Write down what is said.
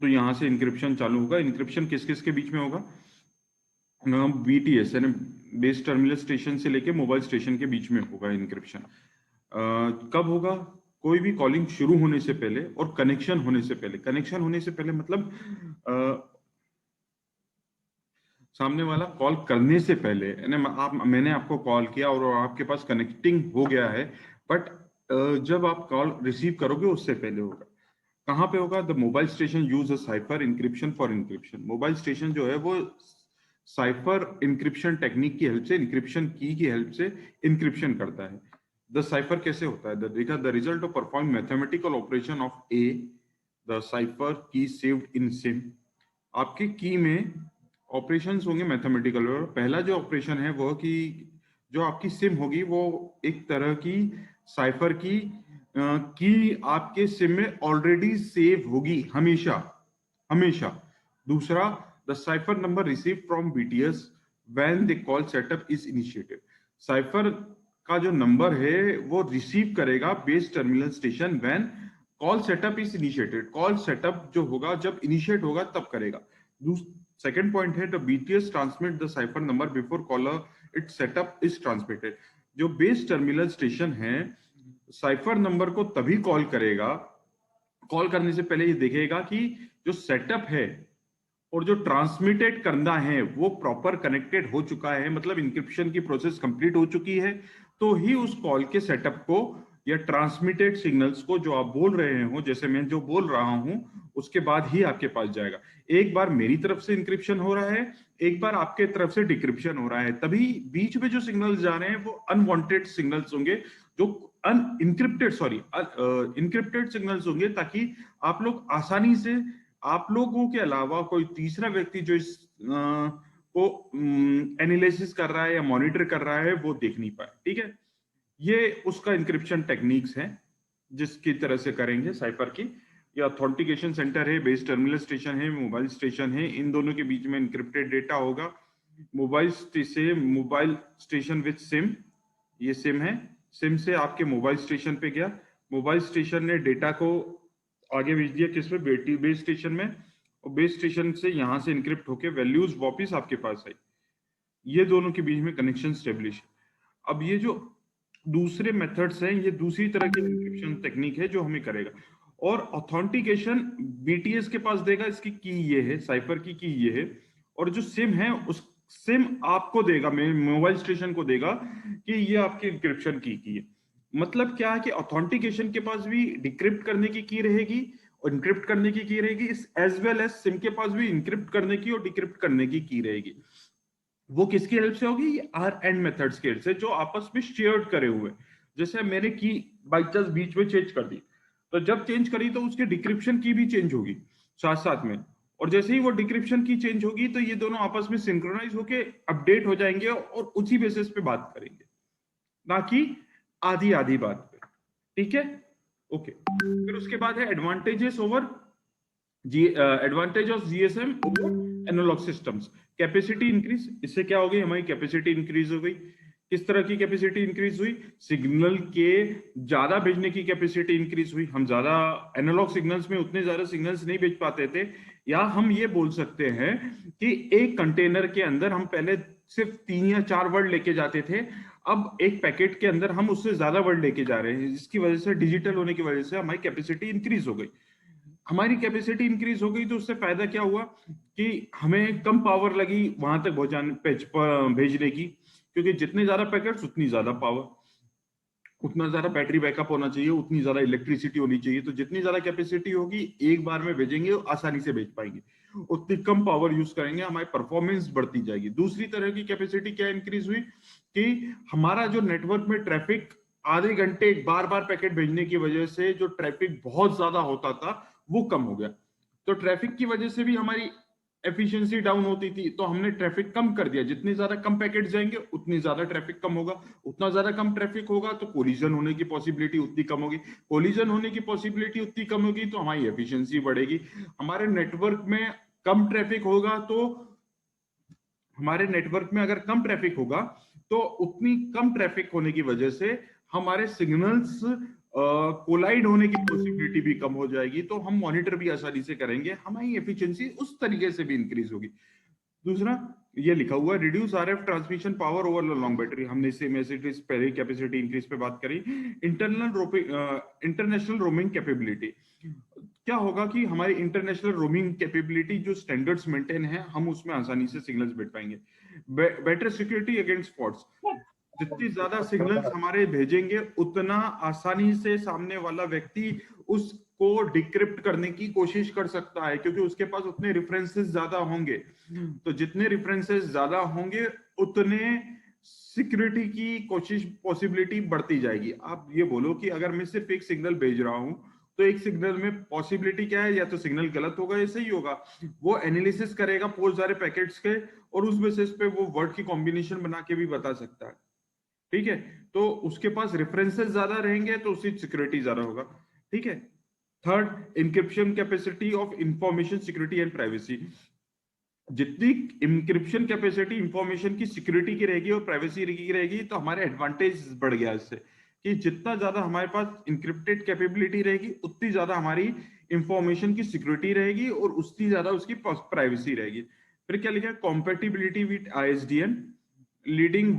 तो यहाँ से इंक्रिप्शन चालू होगा। इंक्रिप्शन किस किस के बीच में होगा? BTS यानी बेस टर्मिनल स्टेशन से लेके मोबाइल स्टेशन के बीच में होगा इंक्रिप्शन। कब होगा? कोई भी कॉलिंग शुरू होने से पहले और कनेक्शन होने से पहले। कनेक्शन होने से पहले मतलब सामने वाला कॉल करने से पहले, मैंने आपको कॉल किया और आपके पास कनेक्टिंग हो गया है, बट जब आप कॉल रिसीव करोगे उससे पहले होगा। कहाँ पे होगा? The mobile station use a cipher encryption for encryption. Mobile station जो है वो साइफर इंक्रिप्शन टेक्निक की हेल्प से, इंक्रिप्शन की हेल्प से इंक्रिप्शन करता है। द साइफर कैसे होता है? The result of perform mathematical operation of a the cipher key saved in SIM. आपके की में ऑपरेशंस होंगे मैथमेटिकल। पहला जो ऑपरेशन है वो कि जो आपकी सिम होगी वो एक तरह की साइफर की आपके सिम में ऑलरेडी सेव होगी हमेशा हमेशा। दूसरा, the cipher number receive from BTS when the call setup is initiated. Cipher का जो नंबर है वो रिसीव करेगा base terminal station when call setup is initiated. Call setup जो होगा जब इनिशिएट होगा तब करेगा। सेकेंड पॉइंट है, the BTS transmit the cipher number before caller it setup is transmitted. जो बेस टर्मिनल स्टेशन है साइफर नंबर को तभी कॉल करेगा, कॉल करने से पहले ये देखेगा कि जो सेटअप है और जो ट्रांसमिटेड करना है वो प्रॉपर कनेक्टेड हो चुका है, मतलब इंक्रिप्शन की प्रोसेस कंप्लीट हो चुकी है, तो ही उस कॉल के सेटअप को या ट्रांसमिटेड सिग्नल्स को जो आप बोल रहे हो, जैसे मैं जो बोल रहा हूं, उसके बाद ही आपके पास जाएगा। एक बार मेरी तरफ से इंक्रिप्शन हो रहा है, एक बार आपके तरफ से डिक्रिप्शन हो रहा है, तभी बीच में जो सिग्नल्स जा रहे हैं वो अनवांटेड सिग्नल्स होंगे, जो इनक्रिप्टेड सिग्नल्स होंगे, ताकि आप लोग आसानी से, आप लोगों के अलावा कोई तीसरा व्यक्ति जो इस को एनालिसिस कर रहा है या मॉनिटर कर रहा है वो देख नहीं पाए। ठीक है, ये उसका इंक्रिप्शन टेक्निक्स है जिसकी तरह से करेंगे साइफर की। ये ऑथेंटिकेशन सेंटर है, बेस टर्मिनल स्टेशन है, मोबाइल स्टेशन है, इन दोनों के बीच में इंक्रिप्टेड डेटा होगा। मोबाइल स्टेशन विथ सिम, ये सिम है, सिम से आपके मोबाइल स्टेशन पे गया, मोबाइल स्टेशन ने डेटा को आगे भेज दिया किस पे? बेस स्टेशन में, और बेस स्टेशन से यहां से इंक्रिप्ट होके वैल्यूज वापस आपके पास आई। ये दोनों के बीच में कनेक्शन स्टेब्लिश। अब ये जो दूसरे मेथड्स हैं, ये दूसरी तरह की इंक्रिप्शन टेक्निक है जो हमें करेगा। और ऑथेंटिकेशन BTS के पास देगा, इसकी की ये है, साइफर की ये है, और जो सिम है उस सिम आपको देगा, मोबाइल स्टेशन को देगा कि ये आपकी इंक्रिप्शन की है। मतलब क्या है कि ऑथेंटिकेशन के पास भी डिक्रिप्ट करने की रहेगी और इंक्रिप्ट करने की रहेगी, इस एज वेल एज सिम के पास भी इंक्रिप्ट करने की और डिक्रिप्ट करने की रहेगी। वो किसकी हेल्प से होगी? आर एंड मेथड्स की हेल्प से, जो आपस में शेयर्ड करे हुए। जैसे मैंने की बाई चांस बीच में चेंज कर दी, तो जब चेंज करी तो उसके डिक्रिप्शन की भी चेंज होगी साथ साथ में, और जैसे ही वो डिक्रिप्शन की चेंज होगी तो ये दोनों आपस में सिंक्रोनाइज होके अपडेट हो जाएंगे और उसी बेसिस पे बात करेंगे, ना कि आधी आधी बात पे। ठीक है, ओके। फिर उसके बाद है advantages over advantage of GSM over analogue systems. Capacity increase, इससे क्या हो गई? हमारी कैपेसिटी इंक्रीज हो गई। किस तरह की कैपेसिटी इंक्रीज हुई? सिग्नल के ज्यादा भेजने की कैपेसिटी इंक्रीज हुई। हम ज्यादा एनालॉग सिग्नल्स में उतने ज्यादा सिग्नल्स नहीं भेज पाते थे, या हम ये बोल सकते हैं कि एक कंटेनर के अंदर हम पहले सिर्फ 3 या 4 वर्ड लेके जाते थे, अब एक पैकेट के अंदर हम उससे ज्यादा वर्ड लेके जा रहे हैं, जिसकी वजह से डिजिटल होने की वजह से हमारी कैपेसिटी इंक्रीज हो गई। हमारी कैपेसिटी इंक्रीज हो गई तो उससे फायदा क्या हुआ कि हमें कम पावर लगी वहां तक भेजने की, क्योंकि जितने ज्यादा पैकेट्स उतनी ज्यादा पावर, उतना ज्यादा बैटरी बैकअप होना चाहिए, उतनी ज्यादा इलेक्ट्रिसिटी होनी चाहिए। तो जितनी ज्यादा कैपेसिटी होगी एक बार में भेजेंगे, आसानी से भेज पाएंगे, उतनी कम पावर यूज करेंगे, हमारी परफॉर्मेंस बढ़ती जाएगी। दूसरी तरह की कैपेसिटी क्या इंक्रीज हुई कि हमारा जो नेटवर्क में ट्रैफिक, आधे घंटे बार बार पैकेट भेजने की वजह से जो ट्रैफिक बहुत ज्यादा होता था वो कम हो गया। तो ट्रैफिक की वजह से भी हमारी एफिशिएंसी डाउन होती थी, तो हमने ट्रैफिक कम कर दिया। जितने ज्यादा कम पैकेट जाएंगे उतनी ज्यादा ट्रैफिक कम होगा, उतना ज्यादा कम ट्रैफिक होगा तो कोलिजन होने की पॉसिबिलिटी उतनी कम होगी, कोलिजन होने की पॉसिबिलिटी उतनी कम होगी तो हमारी एफिशिएंसी बढ़ेगी। हमारे नेटवर्क में कम ट्रैफिक होगा तो हमारे नेटवर्क में अगर कम ट्रैफिक होगा तो उतनी कम ट्रैफिक होने की वजह से हमारे सिग्नल्स कोलाइड होने की पॉसिबिलिटी भी कम हो जाएगी, तो हम मॉनिटर भी आसानी से करेंगे, हमारी एफिशिएंसी उस तरीके से भी इंक्रीज होगी। दूसरा, ये लिखा हुआ है reduce RF transmission power over long battery, हमने सेम ऐसे पहले कैपेसिटी इंक्रीज पे बात करी। इंटरनेशनल रोमिंग कैपेबिलिटी, क्या होगा कि हमारी इंटरनेशनल रोमिंग कैपेबिलिटी जो स्टैंडर्ड्स मेंटेन है, हम उसमें आसानी से सिग्नल्स भेज पाएंगे। बेटर सिक्योरिटी अगेंस्ट फॉल्ट्स, जितनी ज्यादा सिग्नल्स हमारे भेजेंगे उतना आसानी से सामने वाला व्यक्ति उसको डिक्रिप्ट करने की कोशिश कर सकता है, क्योंकि उसके पास उतने रेफरेंसेस ज्यादा होंगे। तो जितने रेफरेंसेस ज्यादा होंगे उतने सिक्योरिटी की कोशिश पॉसिबिलिटी बढ़ती जाएगी। आप ये बोलो कि अगर मैं सिर्फ एक सिग्नल भेज रहा हूं, तो एक सिग्नल में पॉसिबिलिटी क्या है, या तो सिग्नल गलत होगा या सही होगा। वो एनालिसिस करेगा बहुत सारे पैकेट्स के, और उस बेसिस पे वो वर्ड की कॉम्बिनेशन बना के भी बता सकता है। ठीक है, तो उसके पास रेफरेंसेस ज्यादा रहेंगे तो उसकी सिक्योरिटी ज्यादा होगा। ठीक है। Third, encryption capacity of information security and privacy, जितनी इंक्रिप्शन कैपेसिटी इंफॉर्मेशन की सिक्योरिटी की रहेगी और प्राइवेसी की रहेगी, तो हमारे एडवांटेज बढ़ गया इससे, कि जितना ज्यादा हमारे पास इंक्रिप्टेड कैपेबिलिटी रहेगी उतनी ज्यादा हमारी इंफॉर्मेशन की सिक्योरिटी रहेगी और उतनी ज्यादा उसकी प्राइवेसी रहेगी। फिर क्या लिखा है, कॉम्पेटिबिलिटी विद आईएसडीएन लीडिंग